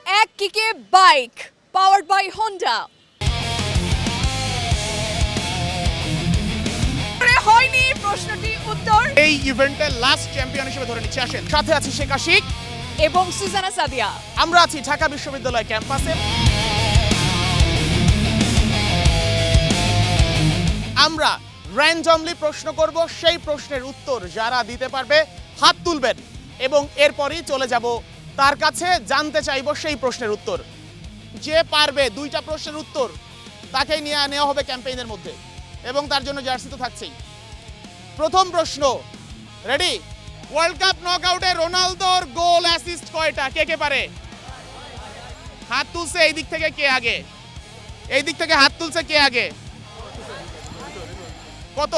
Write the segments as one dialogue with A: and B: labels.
A: এক কিকে bike powered by Honda. হয়নি প্রশ্নটি উত্তর।
B: এই ইভেন্টের লাস্ট চ্যাম্পিয়ন হিসেবে ধরে নিচ্ছে আসেন। সাথে আছি শেখ আশিক
A: এবং সুজানা সাদিয়া।
B: আমরা আছি ঢাকা বিশ্ববিদ্যালয় ক্যাম্পাসে। আমরা র্যান্ডমলি প্রশ্ন করব, সেই প্রশ্নের উত্তর যারা দিতে পারবে হাত তুলবেন এবং এরপরই চলে যাব তার কাছে, জানতে চাইব সেই প্রশ্নের উত্তর। যে পারবে দুইটা প্রশ্নের উত্তর তাকেই নিয়ে নেওয়া হবে ক্যাম্পেইনের মধ্যে এবং তার জন্য জার্সি তো থাকছেই। প্রথম প্রশ্ন, রেডি? ওয়ার্ল্ড কাপ নকআউটে রোনালদোর গোল অ্যাসিস্ট কয়টা? কে কে পারে? হাত তুলছে এই দিক থেকে কে আগে? এই দিক থেকে হাত তুলছে কে আগে? কত?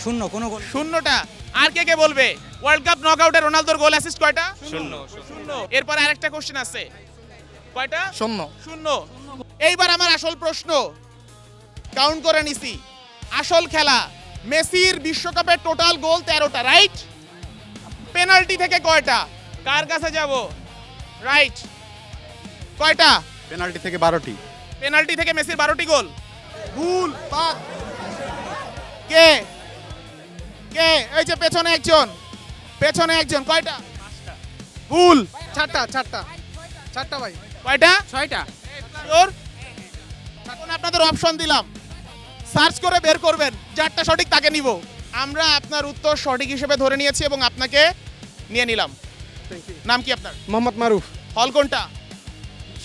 C: শূন্য, কোনো গোল
B: শূন্যটা। আর কে কে বলবে ওয়ার্ল্ড কাপ নকআউটে রোনালদোর গোল অ্যাসিস্ট কয়টা?
C: শূন্য।
B: শূন্য। এরপর আরেকটা কোশ্চেন আছে, কয়টা?
C: শূন্য।
B: শূন্য। এইবার আমার আসল প্রশ্ন, কাউন্ট করে নিছি। আসল খেলা, মেসির বিশ্বকাপে টোটাল গোল 13টা, রাইট? পেনাল্টি থেকে কয়টা? কার কাছে যাব? রাইট, কয়টা?
C: পেনাল্টি থেকে 12টি।
B: পেনাল্টি থেকে মেসির 12টি গোল। ভুল, বাদ। কে কে? এই যে পেছনে একজন, পেছনে একজন, কয়টা? ভুল।
D: চারটা ভাই,
B: কয়টা?
D: 6টা।
B: শিওর? এখন আপনাদের অপশন দিলাম, সার্চ করে বের করবেন, যারটা সঠিক তাকে নিব। আমরা আপনার উত্তর সঠিক হিসেবে ধরে নিয়েছি এবং আপনাকে নিয়ে নিলাম। নাম কি আপনার?
D: মোহাম্মদ মারুফ,
B: হল কোনটা?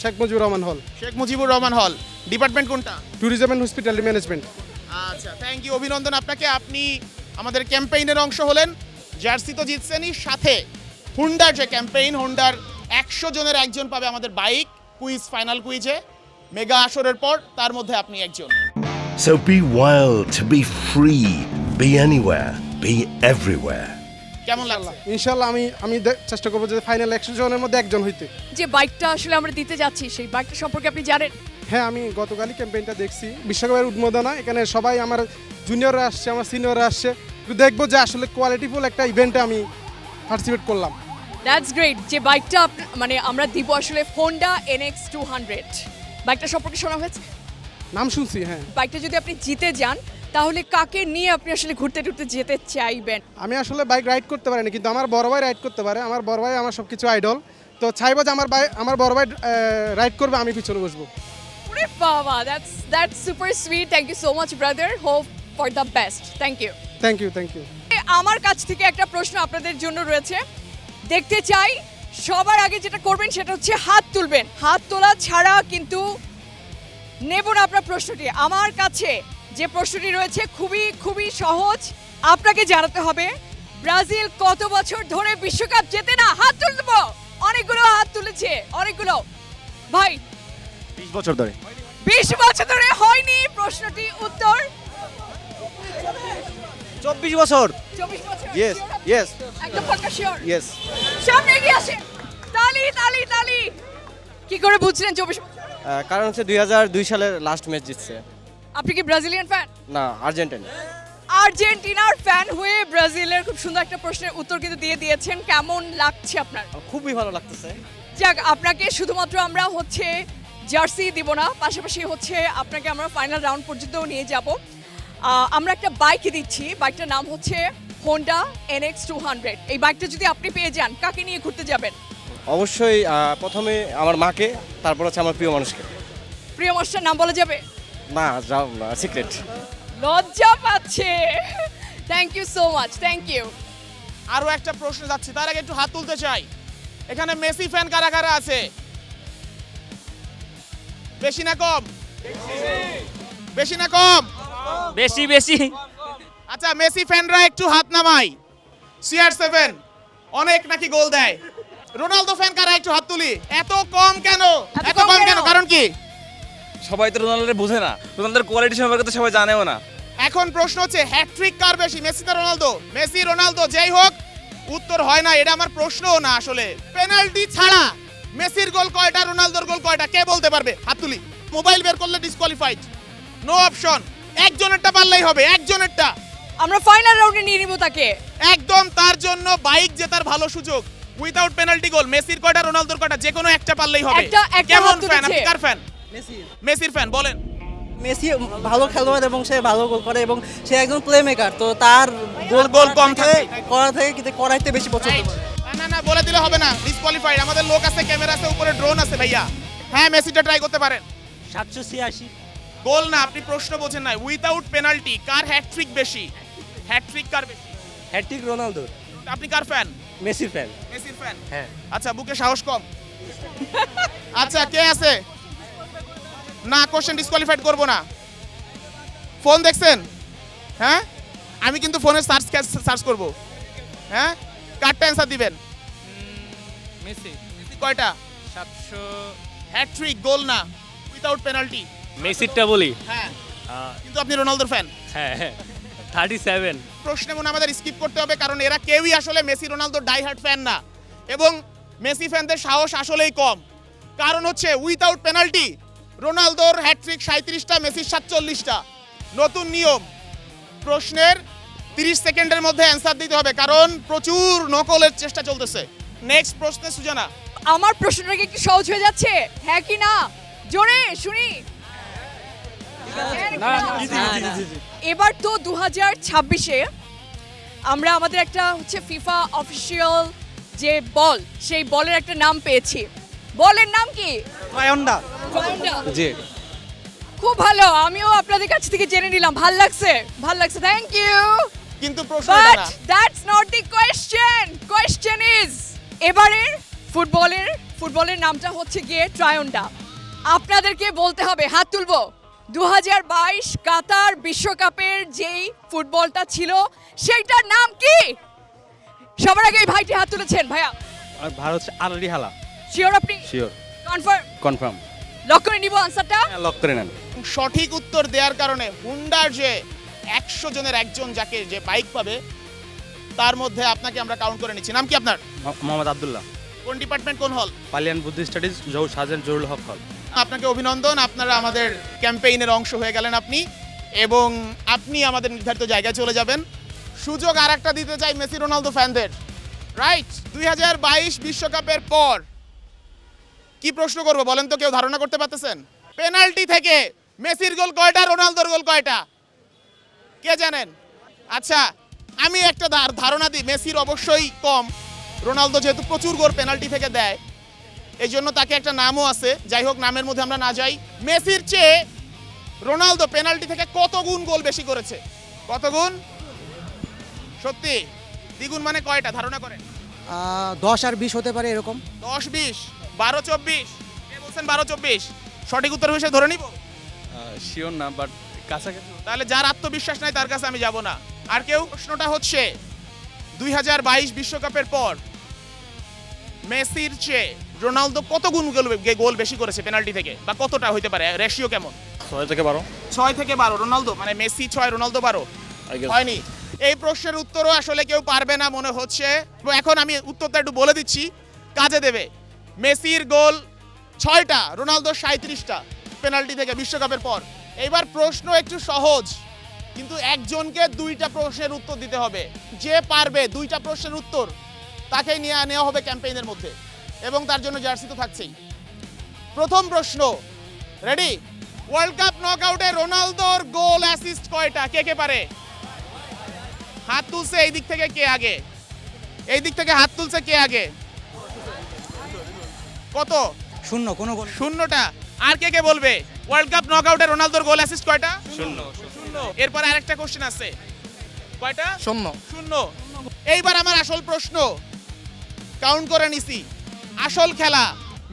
D: শেখ মুজিবুর রহমান হল,
B: শেখ মুজিবুর রহমান হল। ডিপার্টমেন্ট কোনটা?
D: Tourism and hospitality management.
B: আচ্ছা, থ্যাংক ইউ, অভিনন্দন আপনাকে। আপনি আমাদের ক্যাম্পেইনের অংশ হলেন, জার্সি তো জিতছেনই, সাথে হুন্ডার যে ক্যাম্পেইন, হুন্ডার 100 জনের একজন পাবে আমাদের বাইক কুইজ, ফাইনাল কুইজে মেগা আসরের পর, তার মধ্যে আপনি একজন।
E: So be wild, be free, be anywhere, be everywhere.
B: কেমন লাগছে?
D: ইনশাল্লাহ আমি চেষ্টা করবো যে ফাইনাল 100 জনের মধ্যে একজন হইতে।
A: যে বাইকটা আসলে আমরা দিতে যাচ্ছি, সেই বাইকটা সম্পর্কে আপনি জানেন?
D: হ্যাঁ, আমি গতকালই ক্যাম্পেইনটা দেখছি, বিশ্বকাপের উদ্বোধনা। এখানে সবাই আমার জুনিয়ররা আসছে, আমার সিনিয়ররা আসছে, একটু দেখবো যে আসলে কোয়ালিটিফুল একটা ইভেন্টে আমি পার্টিসিপেট করলাম।
A: That's great. যে বাইকটা মানে আমরা দিব আসলে হোন্ডা NX 200। বাইকটা সম্পর্কে শোনা হয়েছে?
D: নাম শুনছি, হ্যাঁ।
A: বাইকটা যদি আপনি জিতে যান তাহলে কাকে নিয়ে আপনি আসলে ঘুরতে টুরতে যেতে চাইবেন?
D: আমি আসলে বাইক রাইড করতে পারিনি, কিন্তু আমার বড় ভাই রাইড করতে পারে। আমার বড় ভাই আমার সব কিছু আইডল, তো চাইবো যে আমার বড় ভাই রাইড করবে, আমি পিছনে বসবো।
A: ওরে বাবা, that's super sweet. Thank you so much brother, hope for the best. Thank you.
D: Thank you.
A: আমার কাছ থেকে একটা প্রশ্ন আপনাদের জন্য রয়েছে। দেখতে চাই সবার আগে যেটা করবেন সেটা হচ্ছে হাত তুলবেন। হাত তোলা ছাড়া কিন্তু নেব না আপনার প্রশ্নটি। আমার কাছে যে প্রশ্নটি রয়েছে খুবই খুবই সহজ। আপনাকে জানাতে হবে ব্রাজিল কত বছর ধরে বিশ্বকাপ জেতে না? হাত তুলব। অনেকগুলো হাত তুলেছে, অনেকগুলো। ভাই
C: 20 বছর ধরে।
A: 20 বছর ধরে হয়নি প্রশ্নটি উত্তর।
C: 24 বছর।
A: 24 বছর।
C: Yes,
A: Sure আপনি?
C: yes.
A: একদম পাক্কা শিওর?
C: ইয়েস।
A: সামনে এগিয়ে আসেন। তালি তালি তালি। কি করে বুঝলেন 24 বছর?
F: কারণ হচ্ছে 2002 সালের লাস্ট ম্যাচ জিতছে।
A: আপনি কি ব্রাজিলিয়ান ফ্যান?
F: না, আর্জেন্টিনা।
A: আর্জেন্টিনার ফ্যান হয়ে ব্রাজিলের খুব সুন্দর একটা প্রশ্নের উত্তর কিন্তু দিয়ে দিয়েছেন। কেমন লাগছে আপনার?
F: খুবই ভালো লাগতেছে।
A: যাক, আপনাকে শুধুমাত্র আমরা হচ্ছে জার্সি দিব না, পাশাপাশি হচ্ছে আপনাকে আমরা ফাইনাল রাউন্ড পর্যন্ত নিয়ে যাব। আমরা একটা বাইক দিচ্ছি, বাইকটার নাম হচ্ছে হোন্ডা NX 200। এই বাইকটা যদি আপনি পেয়ে যান, কাকে নিয়ে ঘুরতে যাবেন?
F: অবশ্যই প্রথমে আমার মাকে, তারপর হচ্ছে আমার প্রিয় মানুষকে।
A: প্রিয় মানুষটার নাম বলা যাবে?
F: না, যাও না, সিক্রেট।
A: লজ্জা পাচ্ছে। Thank you so much, thank you.
B: আরো একটা প্রশ্ন যাচ্ছে, তার আগে একটু হাত তুলতে চাই। এখানে মেসি ফ্যান কারা কারা আছে? বেশি না কম? বেশি না কম?
G: বেশি বেশি।
B: আচ্ছা, মেসি ফ্যানরা একটু হাত নামাই। CR7 অনেক নাকি গোল দেয়। রোনালদো ফ্যান কারা? একটু হাত তুলি। এত কম কেন? এত কম কেন? কারণ কি?
G: সবাই তো রোনাল্ডোর বোঝে না, রোনাল্ডোর কোয়ালিটি সম্পর্কে তো সবাই জানেও না।
B: এখন প্রশ্ন হচ্ছে হ্যাটট্রিক কার বেশি, মেসি না রোনালদো? মেসি, রোনালদো, যেই হোক, উত্তর হয় না। এটা আমার প্রশ্নও না আসলে। পেনাল্টি ছাড়া মেসির গোল কয়টা, রোনালদোর গোল কয়টা? কে বলতে পারবে? হাত তুলি। মোবাইল বের করলে ডিসকোয়ালিফাইড, নো অপশন। একজনেরটা পারলেই হবে, একজনেরটা।
A: আমরা ফাইনাল রাউন্ডে নিয়ে নিব তাকে।
B: একদম, তার জন্য বাইক জেতার ভালো সুযোগ। উইদাউট পেনাল্টি গোল মেসির কয়টা রোনালদোর কয়টা যে কোনো একটা পারলেই হবে
A: একটা
B: কেমন
A: হাত
B: ফ্যান
A: তুলেছে।
B: আপনি কার ফ্যান
H: মেসি
B: মেসির ফ্যান বলেন
H: মেসি ভালো খেলোয়াড় এবং সে ভালো গোল করে এবং সে একজন প্লে মেকার, তো তার
B: গোল কম থাকে।
H: করা থেকে কিন্তু করাইতে বেশি পছন্দ
B: Right.
H: করে।
B: না না বলে দিলে হবে না ডিসকোয়ালিফাইড আমাদের লোক আছে ক্যামেরা আছে উপরে ড্রোন আছে ভাইয়া হ্যাঁ মেসিটা ট্রাই করতে পারেন
H: 786
B: গোল না আপনি প্রশ্ন বোঝেন নাই উইদাউট পেনাল্টি কার হ্যাটট্রিক বেশি হ্যাটট্রিক কার বেশি
H: হ্যাট্রিক রোনালদো।
B: আপনি কার ফ্যান
H: মেসির ফ্যান।
B: মেসির ফ্যান
H: হ্যাঁ।
B: আচ্ছা বুকে সাহস কম আচ্ছা কে আছে না কোশ্চেন ডিসকোয়ালিফাইড করব না ফোন দেখছেন হ্যাঁ আমি কিন্তু ফোনে সার্চ করব হ্যাঁ কারটা অ্যান্সার দিবেন
I: মেসি
B: মেসি কয়টা
I: 700
B: হ্যাটট্রিক গোল না উইদাউট পেনাল্টি
I: মেসিরটা বলি
B: হ্যাঁ কিন্তু আপনি রোনালদোর ফ্যান
I: হ্যাঁ 37
B: প্রশ্নে মনে আমাদের স্কিপ করতে হবে কারণ এরা কেউই আসলে মেসি রোনালদোর ডাইহার্ট ফ্যান না এবং মেসি ফ্যানদের সাহস আসলেই কম কারণ হচ্ছে উইদাউট পেনাল্টি রোনালদোর হ্যাটট্রিক 37টা মেসির 47টা নতুন নিয়ম প্রশ্নের 30 সেকেন্ডের মধ্যে অ্যান্সার দিতে হবে কারণ প্রচুর নকলের চেষ্টা চলতেছে নেক্সট প্রশ্নে সুজানা
A: আমার প্রশ্নটা কি একটু সহজ হয়ে যাচ্ছে হ্যাঁ কি না জোরে শুনি এবার তো 2026-এ আমরা আমাদের একটা হচ্ছে ফিফা অফিসিয়াল যে বল সেই বলের একটা নাম পেয়েছি বলের নাম কি
C: ট্রায়ন্ডা
H: জি।
A: খুব ভালো আমিও আপনাদের কাছ থেকে জেনে নিলাম ভাল লাগছে থ্যাংক ইউ
B: কিন্তু প্রশ্নটা
A: বাট
B: না
A: that's not the question is এবারের ফুটবলের নামটা হচ্ছে গিয়ে ট্রায়ন্ডা আপনাদেরকে বলতে হবে হাত তুলবো 2022 কাতার বিশ্বকাপের যেই ফুটবলটা ছিল সেইটার নাম কি সবার আগে এই ভাইটি হাত তুলেছেন ভাইয়া
C: আর ভারত আলরি হালা
A: শিওর আপনি
C: শিওর
A: কনফার্ম
C: কনফার্ম
A: লক করে নিব আনসারটা
C: লক করে নেন
B: সঠিক উত্তর দেওয়ার কারণে হুন্ডার যে 100 জনের একজন যাকে যে বাইক পাবে তার মধ্যে আপনাকে আমরা কাউন্ট করে নিচ্ছি নাম কি আপনার
C: মোহাম্মদ আব্দুল্লাহ
B: কোন ডিপার্টমেন্ট কোন হল
C: পালিয়ান বুদ্ধিস্ট স্টাডিজ সাজেন জরুল হক হল
B: আপনাকে অভিনন্দন আপনারা আমাদের ক্যাম্পেইনের অংশ হয়ে গেলেন আপনি এবং আপনি আমাদের নির্ধারিত জায়গায় চলে যাবেন সুযোগ আর একটা দিতে চাই মেসি রোনালদো ফ্যানদের রাইট 2022 বিশ্বকাপের পর কি প্রশ্ন করব বলেন তো কেউ ধারণা করতে পারতেছেন পেনাল্টি থেকে মেসির গোল কয়টা রোনালদোর গোল কয়টা কে জানেন আচ্ছা আমি একটা ধারণা দিই মেসির অবশ্যই কম রোনালদো যেহেতু প্রচুর গোল পেনাল্টি থেকে দেয় এই জন্য তাকে একটা নামও আছে যাই হোক নামের মধ্যে আমরা না যাই মেসির চেয়ে রোনালদো পেনাল্টি থেকে কত গুণ গোল বেশি করেছে কত গুণ সত্যি দ্বিগুণ মানে কয়টা ধারণা করেন
H: 10 আর 20 হতে পারে এরকম।
B: 10 20 12 24 কে বলছেন 12 24 সঠিক উত্তর হিসেবে ধরে নিব
G: শিওর না বাট কাছাকাছি
B: তাহলে যার আত্মবিশ্বাস নাই তার কাছে আমি যাব না আর কেউ প্রশ্নটা হচ্ছে 2022 বিশ্বকাপের পর মেসির চেয়ে রোনালদো কত গুণ গোল বেশি করেছে পেনাল্টি থেকে বা কতটা হইতে পারে রেশিও কেমন
C: 6 থেকে 12
B: 6 থেকে 12 রোনালদো মানে মেসি 6 রোনালদো 12 হয়নি এই প্রশ্নের উত্তরও আসলে কেউ পারবে না মনে হচ্ছে এখন আমি উত্তরটা একটু বলে দিচ্ছি কাজে দেবে মেসির গোল 6টা রোনালদো 37টা পেনাল্টি থেকে বিশ্বকাপের পর এইবার প্রশ্ন একটু সহজ কিন্তু একজনকে 2টা প্রশ্নের উত্তর দিতে হবে যে পারবে 2টা প্রশ্নের উত্তর তাকেই নিয়ে নেওয়া হবে ক্যাম্পেইনের মধ্যে এবং তার জন্য জার্সি তো থাকছেই প্রথম প্রশ্ন রেডি ওয়ার্ল্ড কাপ নকআউটে রোনালদোর গোল অ্যাসিস্ট কয়টা কে কে পারে হাত তুলছে এই দিক থেকে কে আগে এই দিক থেকে হাত তুলছে কে আগে কত
H: শূন্য কোনো গোল।
B: শূন্যটা আর কে কে বলবে ওয়ার্ল্ড কাপ নকআউটে রোনালদোর গোল অ্যাসিস্ট কয়টা শূন্য এরপর আরেকটা কোশ্চেন আছে কয়টা শূন্য এইবার আমার আসল প্রশ্ন কাউন্ট করে নিছি আসল খেলা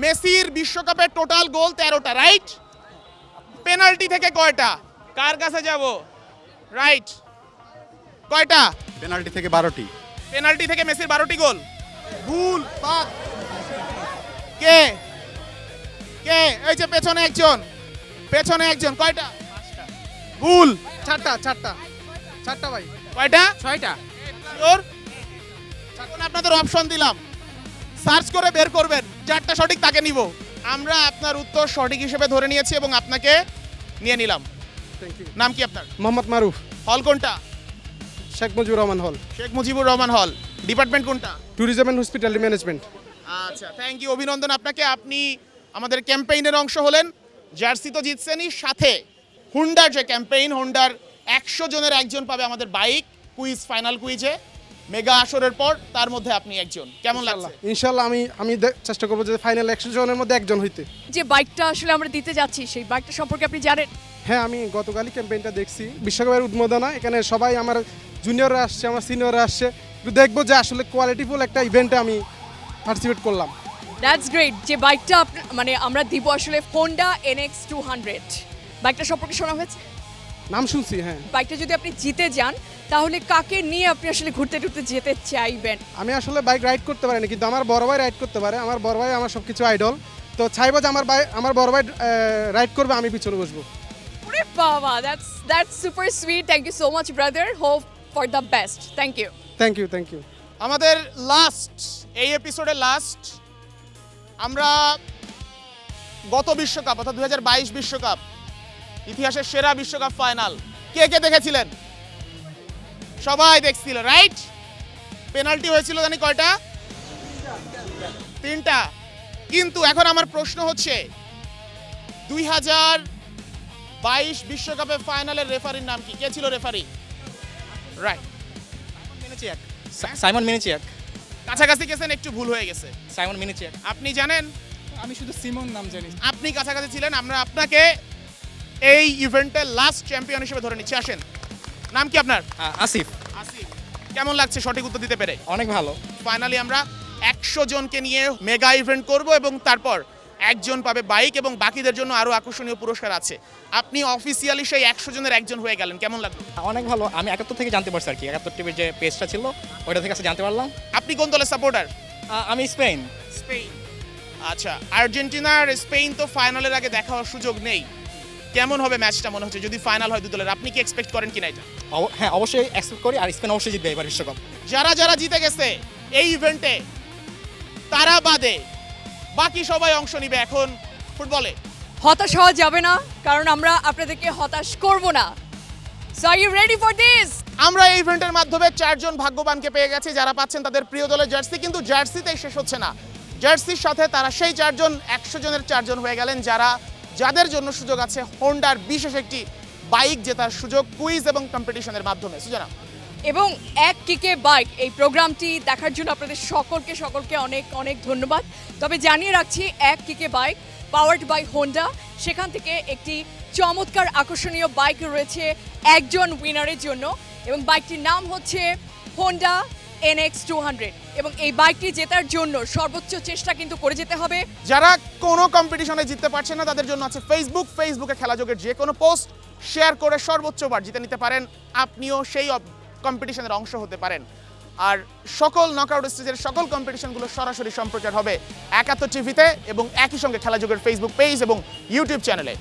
B: মেসির বিশ্বকাপের টোটাল গোল 13টা রাইট পেনাল্টি থেকে কয়টা কার কাছে যাব রাইট কয়টা
C: পেনাল্টি থেকে 12টি
B: পেনাল্টি থেকে মেসির 12টি গোল ভুল বাদ কে কে এই যে পেছনে একজন কয়টা ভুল
D: চারটা ভাই
B: কয়টা
D: 6টা
B: শিওর এখন আপনাদের অপশন দিলাম সার্চ করে বের করবেন যারটা সঠিক তাকে নিব আমরা আপনার উত্তর সঠিক হিসেবে ধরে নিয়েছি এবং আপনাকে নিয়ে নিলাম
D: থ্যাংক ইউ
B: নাম কি আপনার
D: মোহাম্মদ মারুফ
B: হল কোনটা
D: শেখ মুজিবুর রহমান হল
B: শেখ মুজিবুর রহমান হল ডিপার্টমেন্ট কোনটা?
D: Tourism and hospitality management.
B: আচ্ছা, থ্যাংক ইউ, অভিনন্দন আপনাকে। আপনি আমাদের ক্যাম্পেইনের অংশ হলেন, জার্সি তো জিতছেনই, সাথে হুন্ডার যে ক্যাম্পেইন, হুন্ডার 100 জনের একজন পাবে আমাদের বাইক কুইজ, ফাইনাল কুইজে মেগা আসরের পর, তার মধ্যে আপনি একজন। কেমন লাগছে?
D: ইনশাল্লাহ আমি চেষ্টা করবো যে ফাইনাল 100 জনের মধ্যে একজন হইতে।
A: যে বাইকটা আসলে আমরা দিতে যাচ্ছি সেই বাইকটা সম্পর্কে আপনি জানেন?
D: হ্যাঁ, আমি গতকালই ক্যাম্পেইনটা দেখছি, বিশ্বকাপের উদ্বোধনা, এখানে সবাই আমার জুনিয়ররা আসছে, আমার সিনিয়ররা আসছে, একটু দেখবো যে আসলে কোয়ালিটিফুল একটা ইভেন্টে আমি পার্টিসিপেট করলাম।
A: That's great. যে বাইকটা মানে আমরা দিব আসলে হোন্ডা NX 200, বাইকটা সম্পর্কে শোনা হয়েছে?
D: নাম শুনছি, হ্যাঁ।
A: বাইকটা যদি আপনি জিতে যান তাহলে কাকে নিয়ে আপনি আসলে ঘুরতে টুরতে যেতে চাইবেন?
D: আমি আসলে বাইক রাইড করতে পারি না, কিন্তু আমার বড় ভাই রাইড করতে পারে, আমার বড় ভাই আমার সব কিছু আইডল, তো চাইবো যে আমার বড় ভাই রাইড করবে, আমি পিছনে বসবো।
A: ওরে বাবা, that's super sweet. Thank you so much brother, hope for the best. Thank you.
D: Thank you.
B: আমাদের লাস্ট, এই এপিসোডের লাস্ট, আমরা গত বিশ্বকাপ অর্থাৎ 2022 বিশ্বকাপ, ইতিহাসের সেরা বিশ্বকাপ ফাইনাল কে কে দেখেছিলেন? সবাই দেখছিল, রাইট? পেনাল্টি হয়েছিল জানি কয়টা? 3টা। কিন্তু এখন আমার প্রশ্ন হচ্ছে 2022 বিশ্বকাপের ফাইনালের রেফারির নাম কি? কে ছিল রেফারি? Right,
F: Simon মিনিচিয়াক।
B: কাছাকাছি গেছেন, একটু ভুল হয়ে গেছে।
F: সাইমন মিনিচিয়াক।
B: আপনি জানেন?
D: আমি শুধু সিমন নাম জানি।
B: আপনি কাছাকাছি ছিলেন, আমরা আপনাকে এই ইভেন্টের লাস্ট চ্যাম্পিয়ন হিসেবে ধরে নিচ্ছি। আসেন, নাম কি আপনার?
F: আসিফ।
B: আসিফ। কেমন লাগছে সঠিক উত্তর দিতে পেরে?
F: অনেক ভালো।
B: ফাইনালি আমরা 100 জনকে নিয়ে মেগা ইভেন্ট করব এবং তারপর একজন পাবে বাইক এবং বাকিদের জন্য আরো আকর্ষণীয় পুরস্কার আছে। আপনি অফিসিয়ালি সেই 100 জনের একজন হয়ে গেলেন, কেমন লাগলো?
F: অনেক ভালো। আমি 71 থেকে জানতে পারছি আর কি, 71 টিভির যে পেজটা ছিল ওইটা থেকে জানতে পারলাম।
B: আপনি কোন দলের সাপোর্টার?
F: আমি স্পেন।
B: স্পেন। আচ্ছা, আর্জেন্টিনা আর স্পেন তো ফাইনালের আগে দেখা হওয়ার সুযোগ নেই। কেমন হবে ম্যাচটা মনে হচ্ছে যদি ফাইনাল হয় দুই দলের? আপনি কি এক্সপেক্ট করেন কিনা এটা?
F: হ্যাঁ, অবশ্যই এক্সপেক্ট করি, আর স্পেন অবশ্যই জিতবে এবার বিশ্বকাপ।
B: যারা জিতে গেছে এই ইভেন্টে, তারা বাদে বাকি সবাই অংশ নিবে এখন ফুটবলে।
A: হতাশ হওয়া যাবে না, কারণ আমরা আপনাদেরকে হতাশ করব না। So are you ready for this?
B: আমরা এই ইভেন্টের মাধ্যমে 4 জন ভাগ্যবানকে পেয়ে গেছি যারা পাচ্ছেন তাদের প্রিয় দলের জার্সি। কিন্তু জার্সিতেই শেষ হচ্ছে না, জার্সির সাথে তারা সেই 4 জন 100 জনের 4 জন হয়ে গেলেন যাদের জন্য সুযোগ আছে হোন্ডার বিশেষ একটি বাইক জেতার সুযোগ কুইজ এবং কম্পিটিশনের মাধ্যমে। সুজানা,
A: এবং এক কিকে বাইক এই প্রোগ্রামটি দেখার জন্য আপনাদের সকলকে অনেক অনেক ধন্যবাদ। তবে জানিয়ে রাখছি, এক কিকে বাইক পাওয়ার্ড বাই হোন্ডা, সেখান থেকে একটি চমৎকার আকর্ষণীয় বাইক রয়েছে একজন উইনারের জন্য, এবং বাইকটির নাম হচ্ছে হোন্ডা NX 200, এবং এই বাইকটি জেতার জন্য সর্বোচ্চ চেষ্টা কিন্তু করে যেতে হবে।
B: যারা কোনো কম্পিটিশনে জিততে পারছে না তাদের জন্য আছে ফেসবুকে খেলাযোগের যে কোনো পোস্ট শেয়ার করে সর্বোচ্চবার জিতে নিতে পারেন, আপনিও সেই কম্পিটিশনের অংশ হতে পারেন। আর সকল নকআউট স্টেজের সকল কম্পিটিশনগুলো সরাসরি সম্প্রচার হবে 71 টিভিতে এবং একই সঙ্গে খেলাযোগের ফেসবুক পেজ এবং ইউটিউব চ্যানেলে।